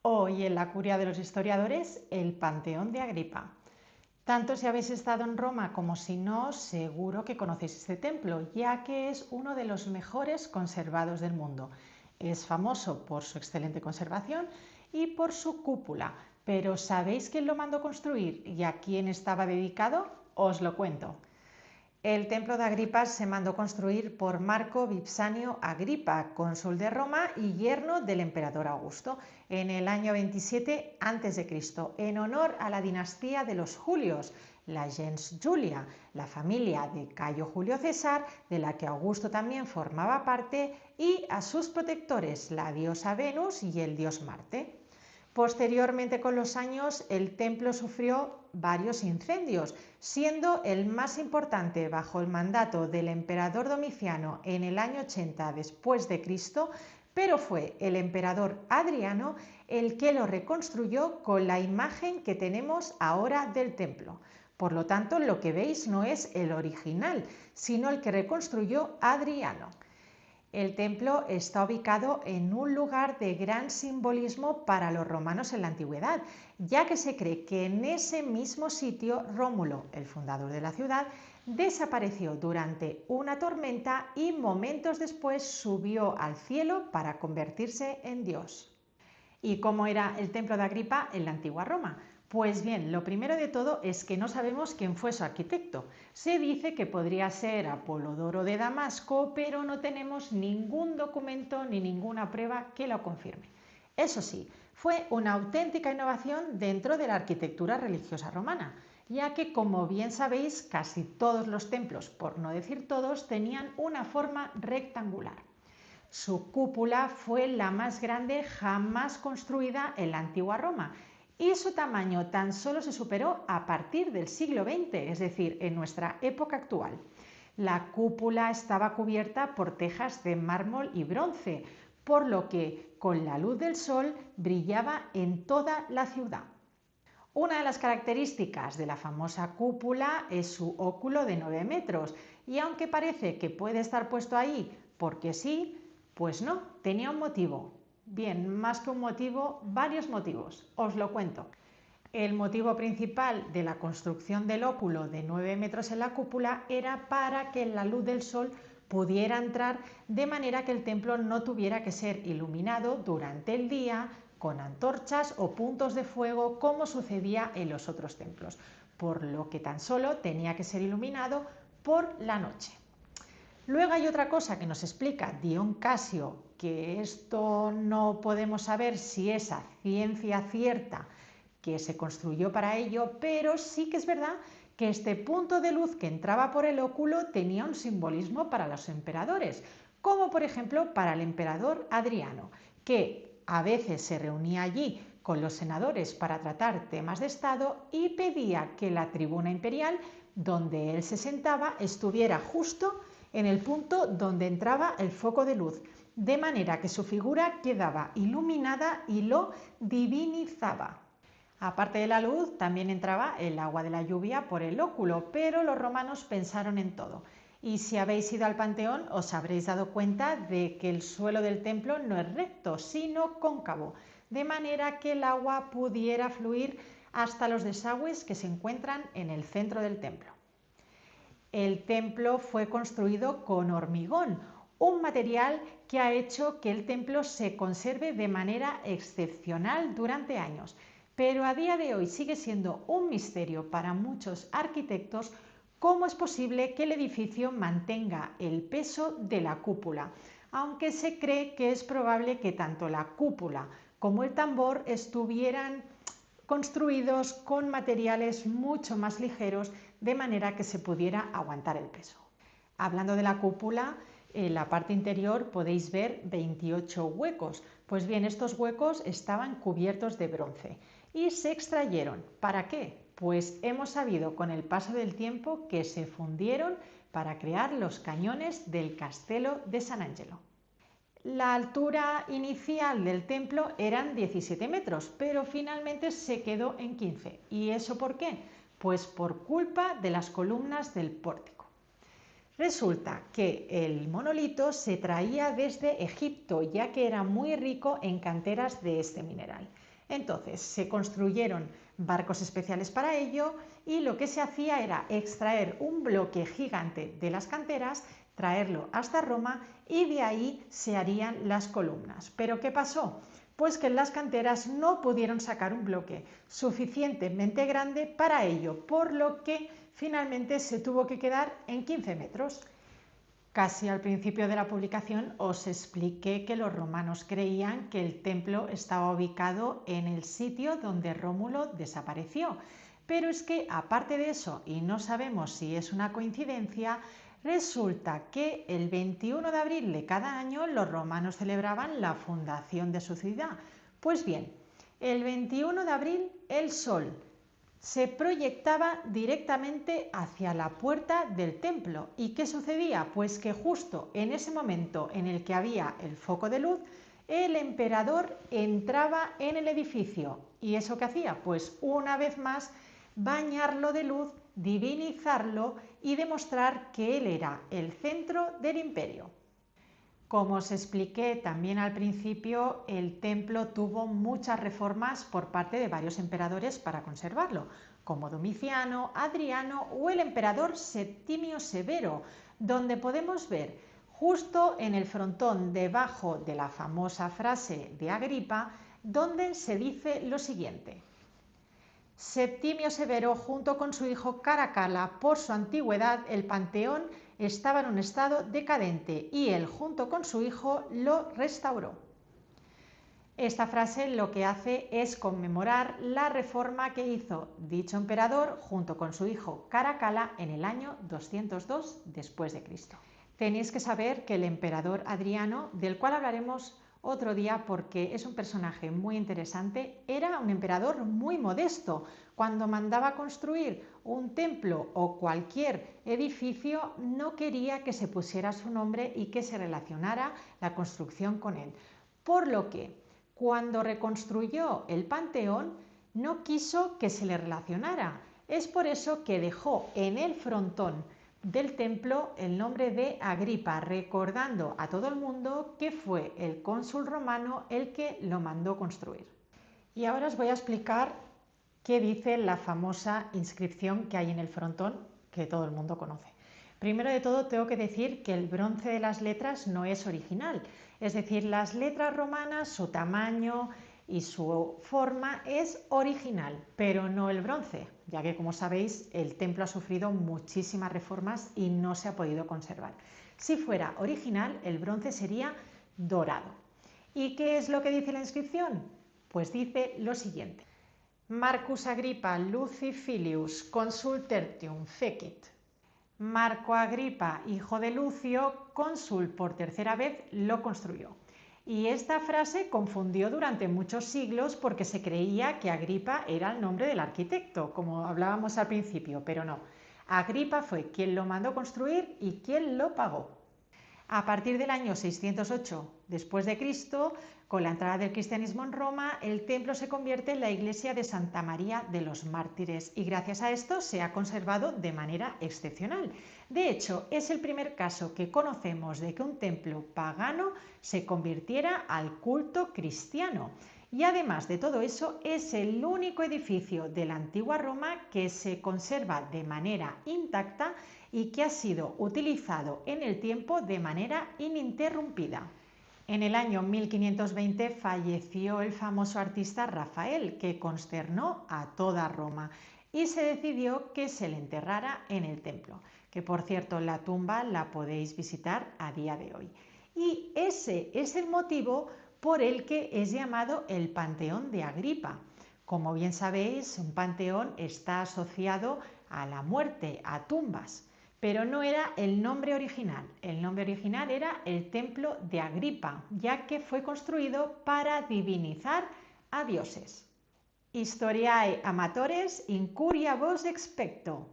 Hoy en la curia de los historiadores, el Panteón de Agripa. Tanto si habéis estado en Roma como si no, seguro que conocéis este templo, ya que es uno de los mejores conservados del mundo. Es famoso por su excelente conservación y por su cúpula, pero ¿sabéis quién lo mandó construir y a quién estaba dedicado? Os lo cuento. El templo de Agripa se mandó construir por Marco Vipsanio Agripa, cónsul de Roma y yerno del emperador Augusto, en el año 27 a.C., en honor a la dinastía de los Julios, la gens Julia, la familia de Cayo Julio César, de la que Augusto también formaba parte, y a sus protectores, la diosa Venus y el dios Marte. Posteriormente, con los años, el templo sufrió varios incendios, siendo el más importante bajo el mandato del emperador Domiciano en el año 80 después de Cristo, pero fue el emperador Adriano el que lo reconstruyó con la imagen que tenemos ahora del templo. Por lo tanto, lo que veis no es el original, sino el que reconstruyó Adriano. El templo está ubicado en un lugar de gran simbolismo para los romanos en la antigüedad, ya que se cree que en ese mismo sitio Rómulo, el fundador de la ciudad, desapareció durante una tormenta y momentos después subió al cielo para convertirse en Dios. ¿Y cómo era el templo de Agripa en la antigua Roma? Pues bien, lo primero de todo es que no sabemos quién fue su arquitecto. Se dice que podría ser Apolodoro de Damasco, pero no tenemos ningún documento ni ninguna prueba que lo confirme. Eso sí, fue una auténtica innovación dentro de la arquitectura religiosa romana, ya que, como bien sabéis, casi todos los templos, por no decir todos, tenían una forma rectangular. Su cúpula fue la más grande jamás construida en la antigua Roma y su tamaño tan solo se superó a partir del siglo XX, es decir, en nuestra época actual. La cúpula estaba cubierta por tejas de mármol y bronce, por lo que con la luz del sol brillaba en toda la ciudad. Una de las características de la famosa cúpula es su óculo de 9 metros y aunque parece que puede estar puesto ahí porque sí, pues no, tenía un motivo. Bien, más que un motivo, varios motivos. Os lo cuento. El motivo principal de la construcción del óculo de 9 metros en la cúpula era para que la luz del sol pudiera entrar de manera que el templo no tuviera que ser iluminado durante el día con antorchas o puntos de fuego como sucedía en los otros templos, por lo que tan solo tenía que ser iluminado por la noche. Luego hay otra cosa que nos explica Dion Casio, que esto no podemos saber si es a ciencia cierta que se construyó para ello, pero sí que es verdad que este punto de luz que entraba por el óculo tenía un simbolismo para los emperadores, como por ejemplo para el emperador Adriano, que a veces se reunía allí con los senadores para tratar temas de Estado y pedía que la tribuna imperial, donde él se sentaba, estuviera justo en el punto donde entraba el foco de luz, de manera que su figura quedaba iluminada y lo divinizaba. Aparte de la luz, también entraba el agua de la lluvia por el óculo, pero los romanos pensaron en todo. Y si habéis ido al Panteón, os habréis dado cuenta de que el suelo del templo no es recto, sino cóncavo, de manera que el agua pudiera fluir hasta los desagües que se encuentran en el centro del templo. El templo fue construido con hormigón, un material que ha hecho que el templo se conserve de manera excepcional durante años, pero a día de hoy sigue siendo un misterio para muchos arquitectos cómo es posible que el edificio mantenga el peso de la cúpula, aunque se cree que es probable que tanto la cúpula como el tambor estuvieran construidos con materiales mucho más ligeros de manera que se pudiera aguantar el peso. Hablando de la cúpula, en la parte interior podéis ver 28 huecos. Pues bien, estos huecos estaban cubiertos de bronce y se extrayeron. ¿Para qué? Pues hemos sabido con el paso del tiempo que se fundieron para crear los cañones del Castelo de San Angelo. La altura inicial del templo eran 17 metros, pero finalmente se quedó en 15. ¿Y eso por qué? Pues por culpa de las columnas del pórtico. Resulta que el monolito se traía desde Egipto, ya que era muy rico en canteras de este mineral. Entonces se construyeron barcos especiales para ello y lo que se hacía era extraer un bloque gigante de las canteras, traerlo hasta Roma y de ahí se harían las columnas. ¿Pero qué pasó? Pues que en las canteras no pudieron sacar un bloque suficientemente grande para ello, por lo que finalmente se tuvo que quedar en 15 metros. Casi al principio de la publicación os expliqué que los romanos creían que el templo estaba ubicado en el sitio donde Rómulo desapareció. Pero es que aparte de eso, y no sabemos si es una coincidencia, resulta que el 21 de abril de cada año los romanos celebraban la fundación de su ciudad. Pues bien, el 21 de abril el sol se proyectaba directamente hacia la puerta del templo. ¿Y qué sucedía? Pues que justo en ese momento en el que había el foco de luz, el emperador entraba en el edificio. ¿Y eso qué hacía? Pues una vez más bañarlo de luz, divinizarlo y demostrar que él era el centro del imperio. Como os expliqué también al principio, el templo tuvo muchas reformas por parte de varios emperadores para conservarlo, como Domiciano, Adriano o el emperador Septimio Severo, donde podemos ver justo en el frontón debajo de la famosa frase de Agripa, donde se dice lo siguiente: Septimio Severo, junto con su hijo Caracalla, por su antigüedad, el panteón estaba en un estado decadente y él, junto con su hijo, lo restauró. Esta frase lo que hace es conmemorar la reforma que hizo dicho emperador junto con su hijo Caracalla en el año 202 después de Cristo. Tenéis que saber que el emperador Adriano, del cual hablaremos otro día porque es un personaje muy interesante, era un emperador muy modesto. Cuando mandaba construir un templo o cualquier edificio, no quería que se pusiera su nombre y que se relacionara la construcción con él. Por lo que, cuando reconstruyó el Panteón, no quiso que se le relacionara. Es por eso que dejó en el frontón del templo el nombre de Agripa, recordando a todo el mundo que fue el cónsul romano el que lo mandó construir. Y ahora os voy a explicar qué dice la famosa inscripción que hay en el frontón, que todo el mundo conoce. Primero de todo tengo que decir que el bronce de las letras no es original, es decir, las letras romanas, su tamaño y su forma es original, pero no el bronce, ya que como sabéis el templo ha sufrido muchísimas reformas y no se ha podido conservar. Si fuera original, el bronce sería dorado. ¿Y qué es lo que dice la inscripción? Pues dice lo siguiente: Marcus Agrippa Luci Filius consul tertium fecit. Marco Agripa, hijo de Lucio, cónsul por tercera vez, lo construyó. Y esta frase confundió durante muchos siglos porque se creía que Agripa era el nombre del arquitecto, como hablábamos al principio, pero no. Agripa fue quien lo mandó construir y quien lo pagó. A partir del año 608 después de Cristo, con la entrada del cristianismo en Roma, el templo se convierte en la iglesia de Santa María de los Mártires y gracias a esto se ha conservado de manera excepcional. De hecho, es el primer caso que conocemos de que un templo pagano se convirtiera al culto cristiano. Y además de todo eso, es el único edificio de la antigua Roma que se conserva de manera intacta y que ha sido utilizado en el tiempo de manera ininterrumpida. En el año 1520 falleció el famoso artista Rafael, que consternó a toda Roma, y se decidió que se le enterrara en el templo, que por cierto la tumba la podéis visitar a día de hoy. Y ese es el motivo por el que es llamado el Panteón de Agripa. Como bien sabéis, un panteón está asociado a la muerte, a tumbas, pero no era el nombre original. El nombre original era el Templo de Agripa, ya que fue construido para divinizar a dioses. Historiae amatores incuria vos expecto.